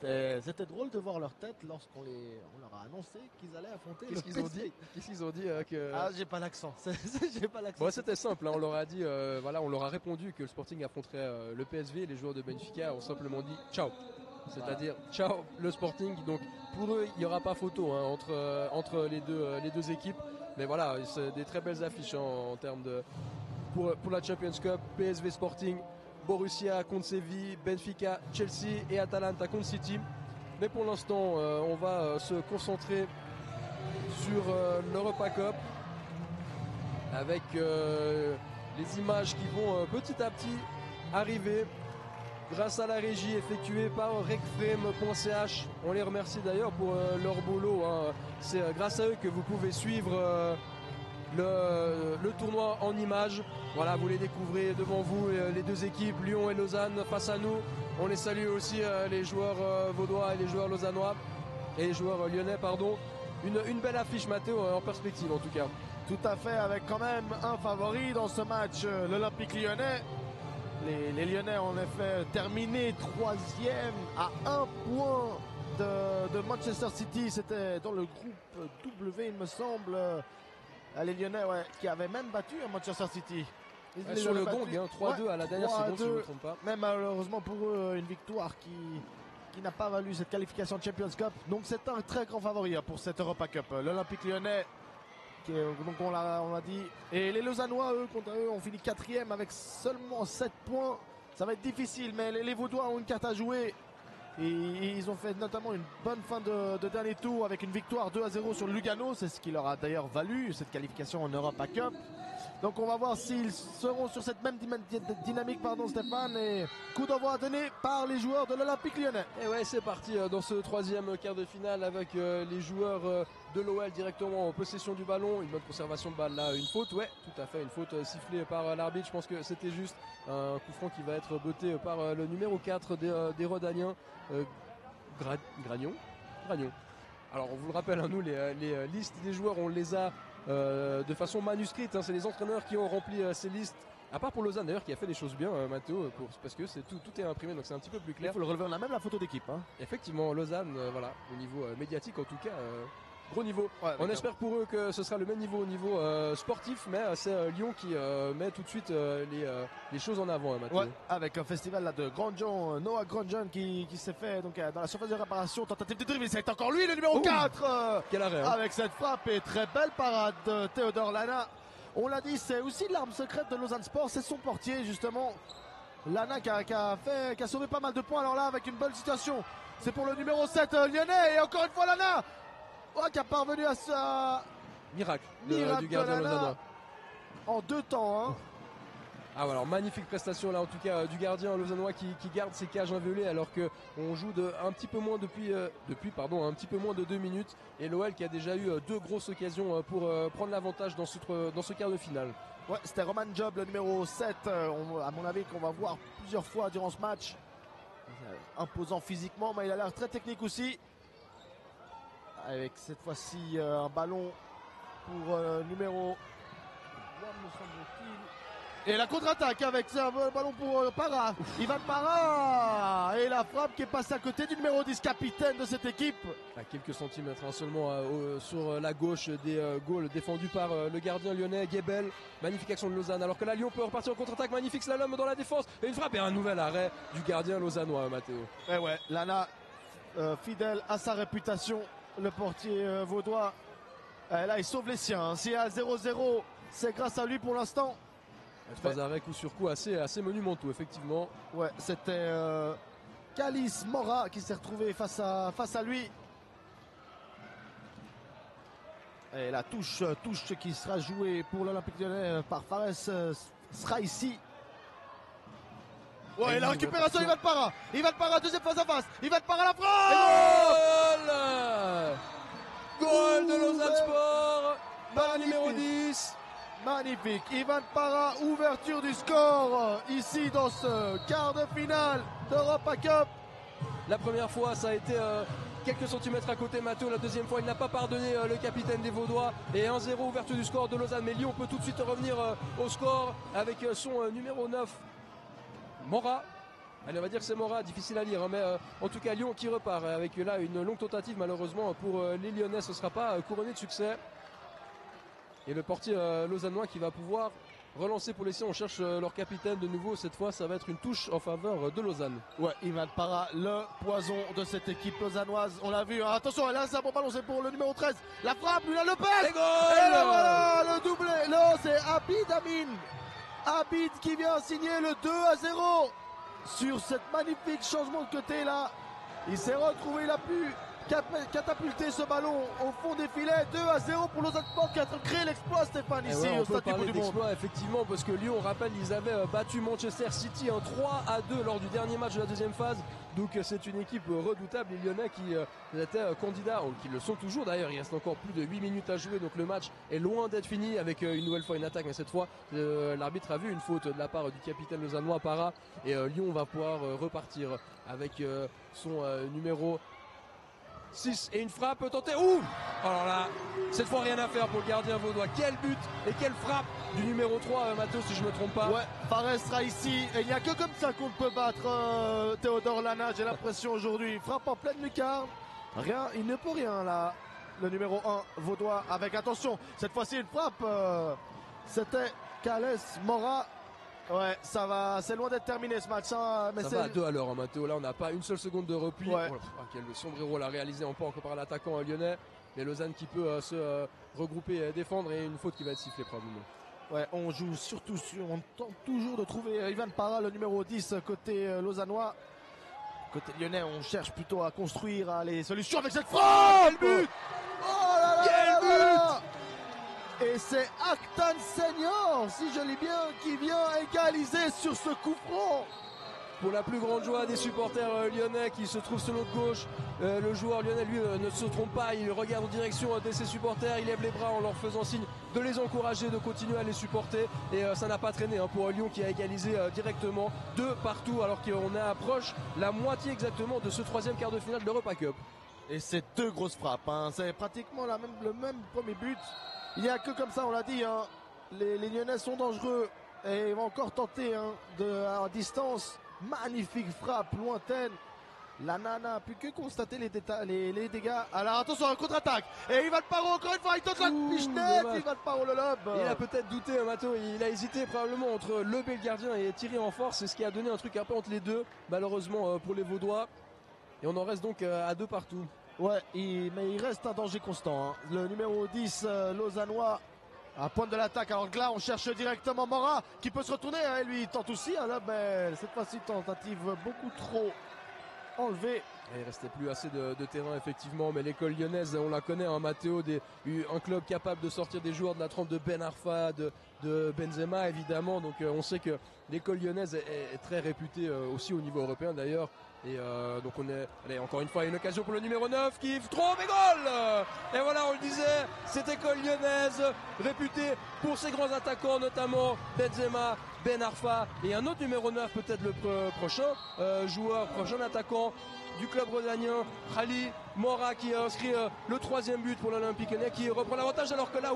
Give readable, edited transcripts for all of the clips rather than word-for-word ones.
C'était drôle de voir leur tête lorsqu'on on leur a annoncé qu'ils allaient affronter Qu'est-ce qu'ils ont dit? Qu'est-ce qu'ils ont dit que... Ah, j'ai pas l'accent. J'ai pas l'accent. Bon, c'était simple, hein, on leur a dit, voilà, on leur a répondu que le Sporting affronterait le PSV. Les joueurs de Benfica ont simplement dit ciao. C'est-à-dire ciao le Sporting. Donc pour eux, il n'y aura pas photo hein, entre les deux équipes. Mais voilà, c'est des très belles affiches hein, en termes de pour la Champions Cup. PSV Sporting, Borussia contre Séville, Benfica, Chelsea et Atalanta contre City. Mais pour l'instant, on va se concentrer sur l'Europa Cup avec les images qui vont petit à petit arriver grâce à la régie effectuée par recframe.ch. On les remercie d'ailleurs pour leur boulot. Hein. C'est grâce à eux que vous pouvez suivre le tournoi en images. Voilà, vous les découvrez devant vous, les deux équipes, Lyon et Lausanne face à nous. On les salue aussi, les joueurs vaudois et les joueurs lausannois et les joueurs lyonnais, pardon. Une belle affiche, Mathéo, en perspective en tout cas. Tout à fait, avec quand même un favori dans ce match, l'Olympique lyonnais. Les Lyonnais ont en effet terminé troisième à un point de Manchester City. C'était dans le groupe W, il me semble. Les Lyonnais, ouais, qui avaient même battu Manchester City. Sur le gong, hein, 3-2 à la dernière seconde, si je ne me trompe pas. Mais malheureusement pour eux, une victoire qui n'a pas valu cette qualification de Champions Cup. Donc c'est un très grand favori pour cette Europa Cup. L'Olympique lyonnais, donc on l'a dit. Et les Lausannois, eux, contre eux, ont fini quatrième avec seulement 7 points. Ça va être difficile, mais les Vaudois ont une carte à jouer. Et ils ont fait notamment une bonne fin de dernier tour avec une victoire 2-0 sur Lugano. C'est ce qui leur a d'ailleurs valu cette qualification en Europa Cup. Donc on va voir s'ils seront sur cette même dynamique, Stéphane. Et coup d'envoi donné par les joueurs de l'Olympique lyonnais. Et ouais, c'est parti dans ce troisième quart de finale avec les joueurs de l'OL directement en possession du ballon. Une bonne conservation de balle là, une faute, ouais, tout à fait, une faute sifflée par l'arbitre. Je pense que c'était juste un coup franc qui va être botté par le numéro 4 des Rodaniens, Gragnon. Alors on vous le rappelle, hein, nous les listes des joueurs, on les a de façon manuscrite, hein, c'est les entraîneurs qui ont rempli ces listes. À part pour Lausanne d'ailleurs qui a fait des choses bien, Mathéo, parce que tout est imprimé, donc c'est un petit peu plus clair. Il faut le relever, on a même la photo d'équipe. Hein. Effectivement, Lausanne, voilà, au niveau médiatique en tout cas, gros niveau. Ouais, on espère pour eux que ce sera le même niveau au niveau sportif, mais c'est Lyon qui met tout de suite les choses en avant, Mathieu. Ouais, avec un festival là, de Grandjean, Noah Grandjean qui s'est fait donc, dans la surface de réparation, tentative de dribble, c'est encore lui le numéro 4 Quel arrêt, hein. Avec cette frappe et très belle parade de Théodore Lana. On l'a dit, c'est aussi l'arme secrète de Lausanne Sport, c'est son portier justement. Lana qui a sauvé pas mal de points, alors là avec une bonne situation. C'est pour le numéro 7 lyonnais et encore une fois Lana qui a parvenu à ça. Miracle du gardien lausannois. En 2 temps. Hein. Ah alors magnifique prestation là en tout cas du gardien lausannois qui garde ses cages inviolées alors qu'on joue un petit peu moins un petit peu moins de 2 minutes et l'OL qui a déjà eu 2 grosses occasions pour prendre l'avantage dans ce quart de finale. Ouais, c'était Roman Job le numéro 7 à mon avis qu'on va voir plusieurs fois durant ce match. Imposant physiquement mais il a l'air très technique aussi. Avec cette fois-ci un ballon pour numéro 1 me semble-t-il. Et la contre-attaque avec un ballon pour Para. Ivan Para. Et la frappe qui est passée à côté du numéro 10, capitaine de cette équipe. À quelques centimètres hein, seulement sur la gauche des goals défendus par le gardien lyonnais Gebel. Magnifique action de Lausanne. Alors que là Lyon peut repartir en contre-attaque. Magnifique slalom dans la défense. Et une frappe et un nouvel arrêt du gardien lausannois, Mathéo. Et ouais, Lana fidèle à sa réputation. Le portier vaudois. Là il sauve les siens. Si à 0-0, c'est grâce à lui pour l'instant. 3 arrêts coup sur coup assez monumentaux effectivement. Ouais, c'était Calis Mora qui s'est retrouvé face à lui. Et la touche qui sera jouée pour l'Olympique lyonnais par Fares sera ici. Ouais, et la récupération, Ivan Para, deuxième face à face. Ivan Para la frappe. Goal de Lausanne Sport par le numéro 10. Magnifique, Ivan Para, ouverture du score ici dans ce quart de finale d'Europa Cup. La première fois ça a été quelques centimètres à côté Mathéo, la deuxième fois il n'a pas pardonné le capitaine des Vaudois et 1-0 ouverture du score de Lausanne. Mais Lyon peut tout de suite revenir au score avec son numéro 9 Mora. Allez, on va dire que c'est Mora, difficile à lire, hein, mais en tout cas Lyon qui repart avec là une longue tentative malheureusement pour les Lyonnais, ce ne sera pas couronné de succès. Et le portier lausannois qui va pouvoir relancer pour l'essai. On cherche leur capitaine de nouveau, cette fois ça va être une touche en faveur de Lausanne. Ouais, Ivan Para, le poison de cette équipe lausannoise, on l'a vu, hein. Attention, là c'est un bon ballon, c'est pour le numéro 13, la frappe, lui là le pèse. Et goal. Et là, voilà, le doublé, non c'est Abid Amin. Abid qui vient signer le 2-0 sur cette magnifique changement de côté là. Il s'est retrouvé, il a pu catapulter ce ballon au fond des filets. 2-0 pour Lausanne Sport qui a créé l'exploit, Stéphane, ici ouais, au Stade du Bout du Monde. Effectivement, parce que Lyon, on rappelle, ils avaient battu Manchester City 3-2 lors du dernier match de la deuxième phase. Donc c'est une équipe redoutable, les Lyonnais qui étaient candidats, ou qui le sont toujours d'ailleurs. Il reste encore plus de 8 minutes à jouer, donc le match est loin d'être fini avec une nouvelle fois une attaque. Mais cette fois, l'arbitre a vu une faute de la part du capitaine lausannois Para. Et Lyon va pouvoir repartir avec son numéro 6 et une frappe tentée. Ouh! Alors là, cette fois rien à faire pour le gardien vaudois. Quel but et quelle frappe du numéro 3, Matos, si je ne me trompe pas. Ouais, Fares sera ici. Et il n'y a que comme ça qu'on peut battre Théodore Lana, j'ai l'impression aujourd'hui. Frappe en pleine lucarne. Rien, il ne peut rien là. Le numéro 1 vaudois avec, attention, cette fois-ci une frappe. C'était Cales Mora. Ouais, ça va, c'est loin d'être terminé ce match. Hein, mais ça va à 2 à l'heure, hein, Mathéo. Là, on n'a pas une seule seconde de repli. Ouais. Oh, quel sombrero l'a réalisé encore par l'attaquant lyonnais. Mais Lausanne qui peut se regrouper et défendre. Et une faute qui va être sifflée probablement. Ouais, on joue surtout on tente toujours de trouver Ivan Para, le numéro 10 côté lausannois. Côté lyonnais, on cherche plutôt à construire les solutions avec cette frappe. Quel but! Oh là là! Quel but! Et c'est Actan Senior, si je lis bien, qui vient égaliser sur ce coup franc. Pour la plus grande joie des supporters lyonnais qui se trouvent sur notre gauche, le joueur lyonnais lui ne se trompe pas, il regarde en direction de ses supporters, il lève les bras en leur faisant signe de les encourager, de continuer à les supporter. Et ça n'a pas traîné pour Lyon qui a égalisé directement de partout alors qu'on approche la moitié exactement de ce troisième quart de finale de l'Europa Cup. Et c'est deux grosses frappes, hein. C'est pratiquement le même premier but. Il n'y a que comme ça, on l'a dit, hein. Les Lyonnais sont dangereux et ils vont encore tenter à distance. Magnifique frappe lointaine. La nana a pu que constater les dégâts. Alors attention, un contre-attaque. Et Ivan Paro encore une fois, il tente la pichenette. Ivan Paro le lobe. Il a peut-être douté, Mato. Il a hésité probablement entre lever le gardien et tirer en force. C'est ce qui a donné un truc un peu entre les deux, malheureusement pour les Vaudois. Et on en reste donc à 2 partout. Ouais, mais il reste un danger constant. Hein. Le numéro 10, lausannois, à pointe de l'attaque. Alors que là, on cherche directement Mora qui peut se retourner. Hein, et lui, il tente aussi. Hein, là, mais cette fois-ci, tentative beaucoup trop enlevée. Il ne restait plus assez de terrain, effectivement. Mais l'école lyonnaise, on la connaît, hein, Matteo, un club capable de sortir des joueurs de la trempe de Ben Arfa, de Benzema, évidemment. Donc, on sait que l'école lyonnaise est très réputée aussi au niveau européen, d'ailleurs. Et donc allez, encore une fois une occasion pour le numéro 9 qui trompe et goal. Et voilà, on le disait, cette école lyonnaise réputée pour ses grands attaquants, notamment Benzema, Ben Arfa et un autre numéro 9 peut-être le prochain prochain attaquant du club rhodanien, Khali Mora, qui a inscrit le 3e but pour l'Olympique Lyonnais, qui reprend l'avantage alors que là,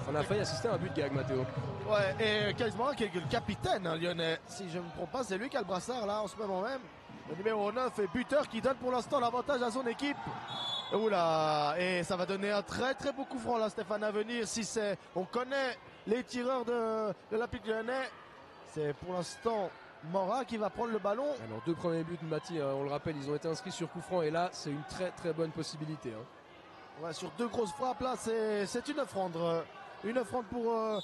on a failli assister à un but gag, Mathéo. Ouais, et quasiment qui est le capitaine lyonnais. Si je ne me trompe pas, c'est lui qui a le brassard là en ce moment même. Le numéro 9 est buteur qui donne pour l'instant l'avantage à son équipe. Oula, et ça va donner un très très beau coup franc là, Stéphane, à venir. On connaît les tireurs de l'Olympique Lyonnais. C'est pour l'instant Mora qui va prendre le ballon. Alors 2 premiers buts, Mathis, on le rappelle, ils ont été inscrits sur coup franc et là c'est une très très bonne possibilité. Hein. Ouais, sur 2 grosses frappes là, c'est une offrande. Une offrande pour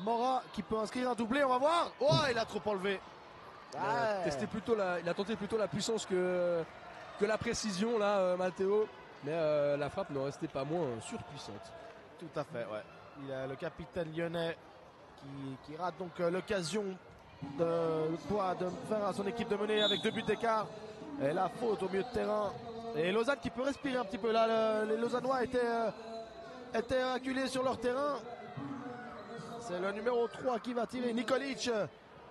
Mora qui peut inscrire un doublé, on va voir. Oh, il a trop enlevé. Il a tenté plutôt la puissance que la précision là, Matteo. Mais la frappe n'en restait pas moins surpuissante. Tout à fait, ouais. Il a le capitaine lyonnais qui rate donc l'occasion de faire à son équipe de mener avec 2 buts d'écart. Et la faute au milieu de terrain. Et Lausanne qui peut respirer un petit peu là. Les Lausannois étaient acculés sur leur terrain. C'est le numéro 3 qui va tirer, Nikolic.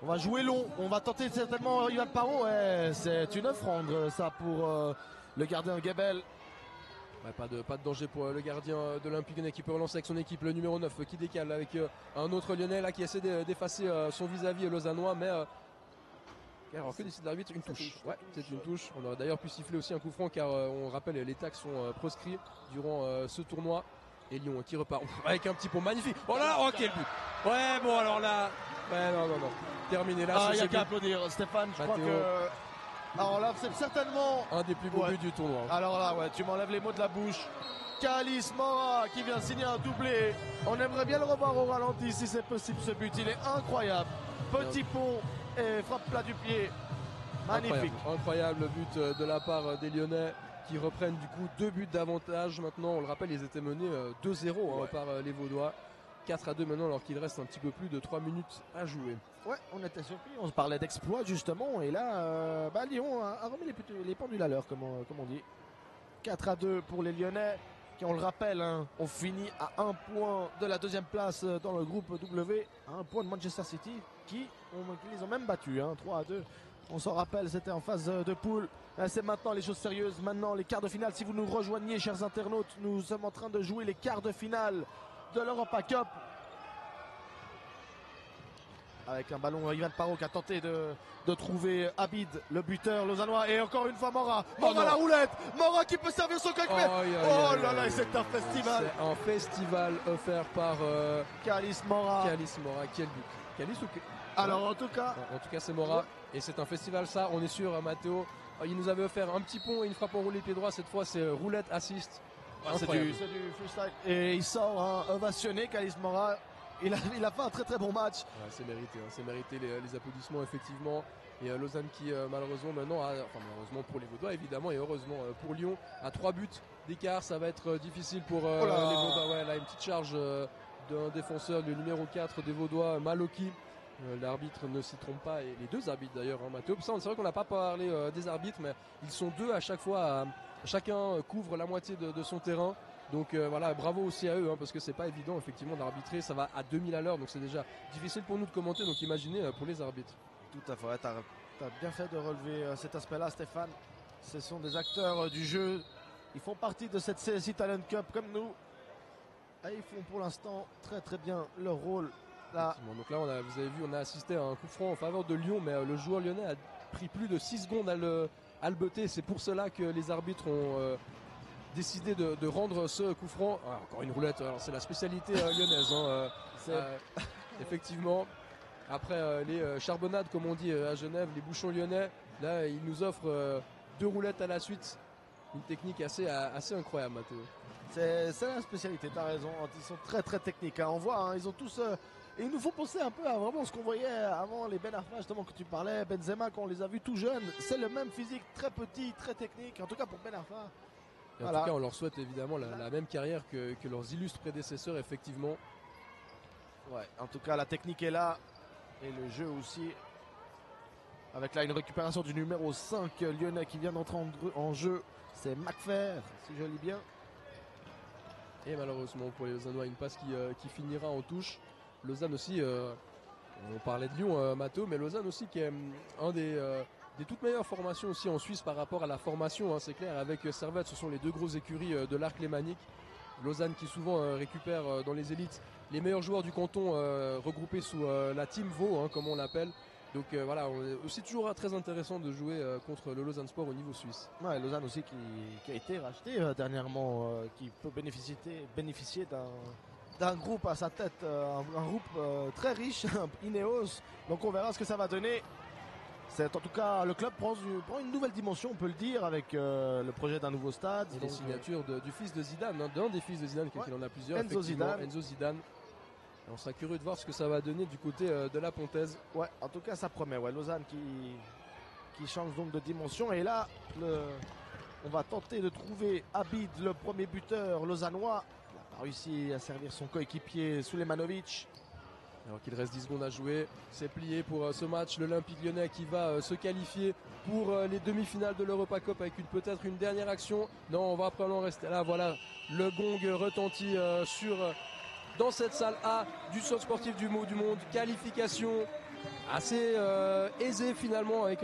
On va jouer long, on va tenter certainement Ivan Paro. C'est une offrande ça pour le gardien Gebel. Ouais, pas de danger pour le gardien de l'Olympique Lyonnais qui peut relancer avec son équipe, le numéro 9 qui décale avec un autre Lyonnais là qui essaie d'effacer son vis-à-vis lausannois, mais Alors que décide l'arbitre, une touche. Ouais, c'est une touche. touche. On aurait d'ailleurs pu siffler aussi un coup franc car on rappelle les tacs sont proscrits durant ce tournoi. Et Lyon qui repart avec un petit pont magnifique. Oh là là, oh quel but. Ouais bon alors là. Ouais non. Terminé là. Il y a qu'à applaudir Stéphane, je crois que. Alors là c'est certainement un des plus beaux buts du tournoi. Alors là ouais, tu m'enlèves les mots de la bouche. Kalice Mora qui vient signer un doublé. On aimerait bien le revoir au ralenti si c'est possible ce but. Il est incroyable. Petit pont et frappe plat du pied. Magnifique. Incroyable but de la part des Lyonnais qui reprennent du coup 2 buts d'avantage. Maintenant, on le rappelle, ils étaient menés 2-0 par les Vaudois. 4-2 maintenant alors qu'il reste un petit peu plus de 3 minutes à jouer. Ouais, on était surpris, on se parlait d'exploit justement. Et là, Lyon a remis les pendules à l'heure, comme on dit. 4-2 pour les Lyonnais. Qui, on le rappelle, on finit à 1 point de la 2e place dans le groupe W, à 1 point de Manchester City, qui les ont même battus, 3-2. On s'en rappelle, c'était en phase de poule. C'est maintenant les choses sérieuses, maintenant les quarts de finale. Si vous nous rejoignez, chers internautes, nous sommes en train de jouer les quarts de finale de l'Europa Cup. Avec un ballon, Ivan Parot qui a tenté de trouver Abid, le buteur lausannois. Et encore une fois Mora. Mora la roulette. Mora qui peut servir son coéquipier. Oh là là, c'est un festival. C'est un festival offert par Kalice Mora. Quel but. Kalice ou alors en tout cas c'est Mora. Et c'est un festival ça, on est sûr Matteo. Il nous avait offert un petit pont et une frappe en roulé pied droit. Cette fois c'est roulette assist. C'est du freestyle. Et il sort ovationné Kalice Mora. Il a fait un très très bon match. Ouais, c'est mérité les applaudissements effectivement. Et Lausanne qui malheureusement maintenant, malheureusement pour les Vaudois évidemment et heureusement pour Lyon, à 3 buts d'écart, ça va être difficile pour les Vaudois. Ouais, là une petite charge d'un défenseur, le numéro 4 des Vaudois, Maloki. L'arbitre ne s'y trompe pas, et les deux arbitres d'ailleurs, Matteo. C'est vrai qu'on n'a pas parlé des arbitres, mais ils sont 2 à chaque fois. Chacun couvre la moitié de son terrain. Donc voilà, bravo aussi à eux, parce que c'est pas évident effectivement d'arbitrer, ça va à 2000 à l'heure, donc c'est déjà difficile pour nous de commenter, donc imaginez pour les arbitres. Tout à fait, tu as bien fait de relever cet aspect-là Stéphane. Ce sont des acteurs du jeu, ils font partie de cette CSI Talent Cup comme nous. Et ils font pour l'instant très très bien leur rôle. Là. Donc là, vous avez vu, on a assisté à un coup franc en faveur de Lyon, mais le joueur lyonnais a pris plus de 6 secondes à le buter, c'est pour cela que les arbitres ont... décidé de rendre ce coup franc. Encore une roulette, c'est la spécialité lyonnaise. Effectivement, après les charbonnades, comme on dit à Genève, les bouchons lyonnais, là ils nous offrent 2 roulettes à la suite. Une technique assez incroyable, Matteo. C'est la spécialité, tu as raison. Ils sont très très techniques. On voit, ils ont tous. Et ils nous font penser un peu à vraiment ce qu'on voyait avant les Ben Arfa, justement, que tu parlais, Benzema, quand on les a vus tout jeunes. C'est le même physique, très petit, très technique. En tout cas pour Ben Arfa. Et en tout cas, on leur souhaite évidemment la même carrière que leurs illustres prédécesseurs, effectivement. Ouais, en tout cas, la technique est là. Et le jeu aussi. Avec là une récupération du numéro 5 lyonnais qui vient d'entrer en jeu. C'est McPhair, si je lis bien. Et malheureusement pour les Lausannois, une passe qui finira en touche. Lausanne aussi, on parlait de Lyon, Matteo, mais Lausanne aussi qui est un des toutes meilleures formations aussi en Suisse par rapport à la formation, c'est clair, avec Servette, ce sont les 2 grosses écuries de l'arc lémanique. Lausanne qui souvent récupère dans les élites les meilleurs joueurs du canton regroupés sous la Team Vaud, comme on l'appelle. Donc voilà, aussi toujours très intéressant de jouer contre le Lausanne Sport au niveau suisse. Ouais, Lausanne aussi qui a été racheté dernièrement, qui peut bénéficier d'un groupe à sa tête, un groupe très riche, Ineos. Donc on verra ce que ça va donner. C'est en tout cas, le club prend une nouvelle dimension, on peut le dire, avec le projet d'un nouveau stade. Et les signatures du fils de Zidane, d'un des fils de Zidane, qu'il en a plusieurs. Enzo Zidane. Et on sera curieux de voir ce que ça va donner du côté de la Pontaise. Ouais, en tout cas ça promet. Ouais, Lausanne qui change donc de dimension. Et là, on va tenter de trouver Abid, le premier buteur lausannois. Il n'a pas réussi à servir son coéquipier Sulemanovic. Alors qu'il reste 10 secondes à jouer, c'est plié pour ce match. L'Olympique Lyonnais qui va se qualifier pour les demi-finales de l'Europa Cup avec peut-être une dernière action. Non, on va probablement rester là. Voilà, le gong retentit dans cette salle A du centre sportif du Mot du Monde. Qualification assez aisée finalement avec un